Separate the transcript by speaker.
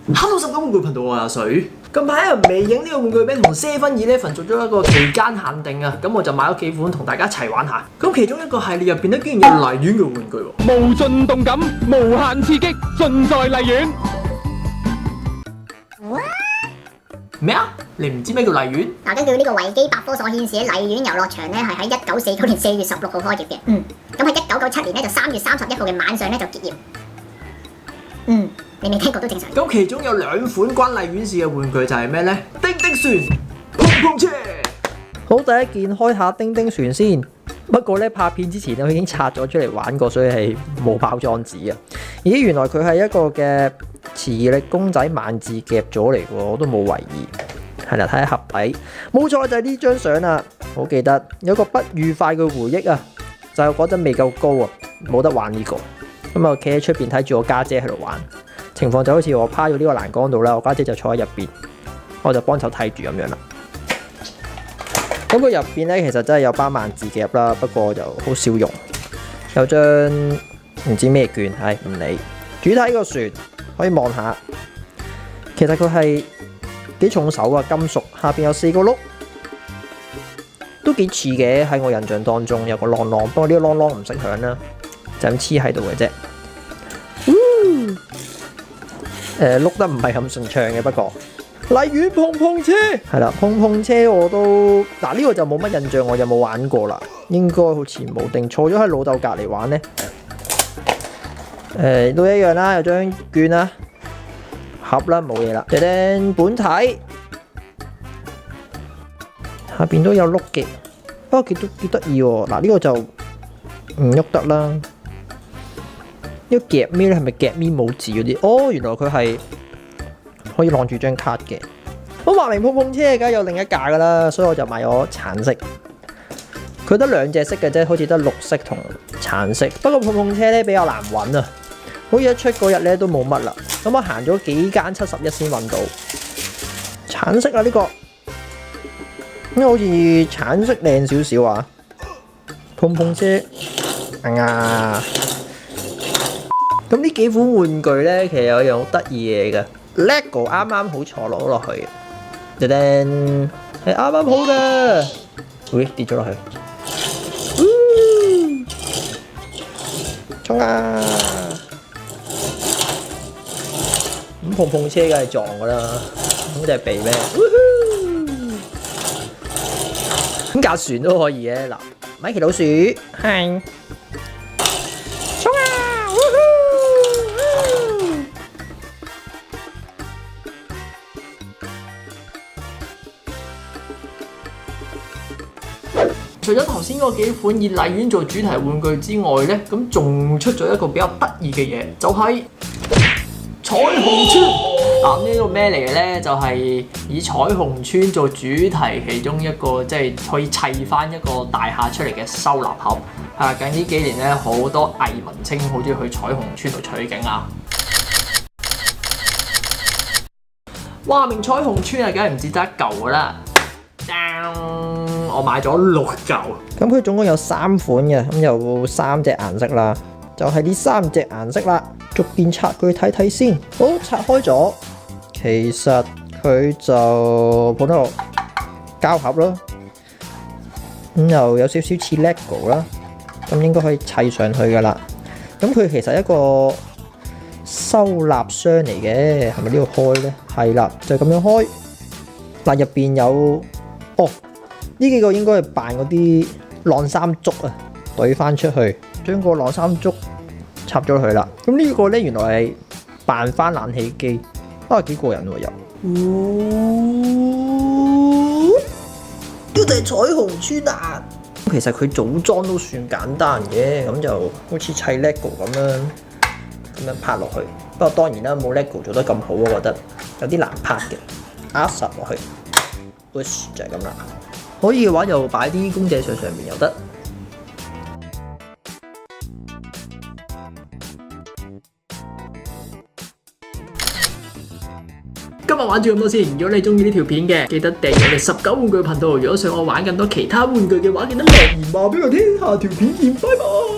Speaker 1: Hello 十九玩具頻道，我係阿水。近排有人微影呢個玩具兵同 7-Eleven 做咗一個期間限定啊，咁我就買咗幾款同大家一齊玩下。咁其中一個系列入邊咧，竟然有荔園嘅玩具喎，
Speaker 2: 無盡動感，無限刺激，盡在荔園。
Speaker 1: 咩啊？你唔知咩叫荔園？
Speaker 3: 嗱，根據呢個維基百科所顯示咧，荔園遊樂場咧係喺1949年4月16號開業嘅。咁喺1997年咧就3月31號嘅晚上咧就結業。你未聽過都正常。
Speaker 1: 咁其中有兩款關荔園事嘅玩具就係咩呢？叮叮船、碰碰車。好，第一件開下叮叮船先。不過咧拍片之前咧，我已經拆咗出嚟玩過，所以係冇包裝紙啊。咦，原來佢係一個嘅磁力公仔萬字夾咗嚟嘅，我都冇懷疑。係啦，睇下盒底，冇錯就係呢張相啊。好記得有個不愉快嘅回憶啊，就係嗰陣未夠高啊，冇得玩呢個。咁啊，企喺出邊睇住我家姐喺度玩，情況就好似我趴咗呢個欄杆度啦，我家姐就坐喺入邊，我就幫手睇住咁樣啦。咁佢入邊咧，其實真係有包萬字夾啦，不過就好少用。有張唔知咩券，係唔理。主體個船可以望下，其實佢係幾重手啊，金屬，下邊有4個轆，都幾似嘅。喺我印象當中有個啷啷，不過呢個啷啷唔識響啦，就咁黐喺度嘅啫。碌得唔係咁順暢嘅，不過。荔園碰碰車係啦，碰碰車我都嗱呢個就冇乜印象，我有冇玩過啦？應該好似冇，定坐咗喺老豆隔離玩呢？都一樣啦，有張券啦，盒啦，冇嘢啦。叮本體下邊都有碌嘅，不過幾得意喎。嗱呢個就唔喐得啦。呢個夾咩咧？係咪夾咪冇字嗰啲？哦，原來佢係。可以晾住張卡嘅，咁話明碰碰車梗係有另一架噶啦，所以我就買咗橙色。佢得兩隻色嘅啫，好似得綠色同橙色。不過碰碰車咧比較難揾啊，好似一出嗰日咧都冇乜啦。咁我行咗幾間71先揾到橙色啊呢個，咁好似橙色靚少少啊。碰碰車啊，咁呢幾款玩具咧，其實有樣好得意嘢嘅。LEGO 啱啱好坐落去，噔噔係啱啱好嘅，會跌咗落去，衝啊！咁碰碰車梗係撞噶啦，咁就係避咩？咁架船都可以嘅，嗱，米奇老鼠係。除咗頭先嗰幾款以荔園做主題玩具之外呢，咁仲出咗一個比較得意嘅嘢，就係彩虹村。嗱，呢個咩嚟嘅呢？就係以彩虹村做主題，其中一個即係可以砌翻一個大廈出嚟嘅收納盒。近呢幾年呢，好多藝文青好中意去彩虹村度取景啊！哇，明彩虹村啊，梗係唔止得一嚿噶啦。我買咗6嚿，咁佢總共有3款嘅，咁有3隻顏色啦，就係呢3隻顏色啦，逐件拆佢睇睇先。好，拆開咗，其實佢就普通膠盒咯，咁又有少少似 LEGO 啦，咁應該可以砌上去噶啦。咁佢其實一個收納箱嚟嘅，係咪呢度開呢？係啦，就咁樣開。嗱，入邊有呢幾個應該係扮嗰啲晾衫竹啊，懟翻出去，將個晾衫竹插咗落去啦。咁呢個咧原來係扮翻冷氣機，幾過癮喎又。呢度係彩虹村啊！其實佢組裝都算簡單嘅，咁就好似砌 LEGO 咁樣拍落去。不過當然啦，冇 LEGO 做得咁好，我覺得有啲難拍嘅，壓實落去。push 就係咁啦。可以嘅話，就擺啲公仔上面又得。今日玩住咁多先，如果你中意呢條片嘅，記得訂閱我哋19玩具頻道。如果想我玩更多其他玩具嘅話，記得留言話俾我聽。下條片見，拜拜。